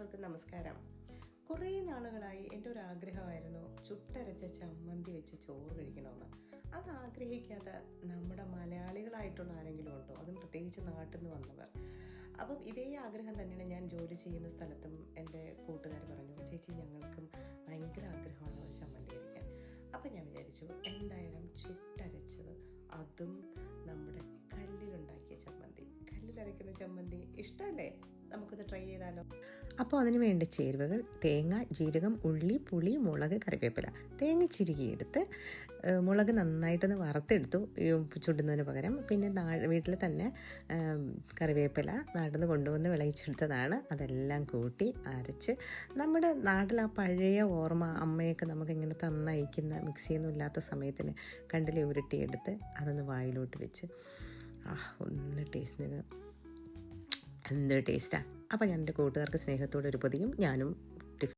എല്ലാവർക്കും നമസ്കാരം. കുറേ നാളുകളായി എൻ്റെ ഒരു ആഗ്രഹമായിരുന്നു ചുട്ടരച്ച ചമ്മന്തി വെച്ച് ചോറ് കഴിക്കണമെന്ന്. അത് ആഗ്രഹിക്കാത്ത നമ്മുടെ മലയാളികളായിട്ടുള്ള ആരെങ്കിലും ഉണ്ടോ? അതും പ്രത്യേകിച്ച് നാട്ടിൽ നിന്ന് വന്നവർ. അപ്പം ഇതേ ആഗ്രഹം തന്നെയാണ് ഞാൻ ജോലി ചെയ്യുന്ന സ്ഥലത്തും എൻ്റെ കൂട്ടുകാർ പറഞ്ഞു, ചേച്ചി ഞങ്ങൾക്കും ഭയങ്കര ആഗ്രഹമാണ് ഒരു ചമ്മന്തി കഴിക്കാൻ. അപ്പം ഞാൻ വിചാരിച്ചു എന്തായാലും ചുട്ടരച്ചത്, അതും നമ്മുടെ കല്ലിലുണ്ടാക്കിയ ചമ്മന്തി, കല്ലിലരയ്ക്കുന്ന ചമ്മന്തി ഇഷ്ടമല്ലേ? നമുക്കൊന്ന് ട്രൈ ചെയ്താലോ? അപ്പോൾ അതിന് വേണ്ട ചേരുവകൾ: തേങ്ങ, ജീരകം, ഉള്ളി, പുളി, മുളക്, കറിവേപ്പില. തേങ്ങ ചിരുകിയെടുത്ത് മുളക് നന്നായിട്ടൊന്ന് വറുത്തെടുത്തു ചുടുന്നതിന് പകരം. പിന്നെ വീട്ടിൽ തന്നെ കറിവേപ്പില നടന്ന് കൊണ്ടുവന്ന് വിളയിച്ചെടുത്തതാണ്. അതെല്ലാം കൂട്ടി അരച്ച് നമ്മുടെ നാട്ടിൽ ആ പഴയ ഓർമ്മ, അമ്മയൊക്കെ നമുക്കിങ്ങനെ തന്നയക്കുന്ന മിക്സിയൊന്നും ഇല്ലാത്ത സമയത്തിന് കണ്ടിലെ ഉരുട്ടിയെടുത്ത് അതൊന്ന് വായിലോട്ട് വെച്ച് ഒന്ന് ടേസ്റ്റ്, എന്ത് ടേസ്റ്റാണ്. അപ്പോൾ ഞാൻ എൻ്റെ കൂട്ടുകാർക്ക് സ്നേഹത്തോടെ ഒരു പൊതിയും ഞാനും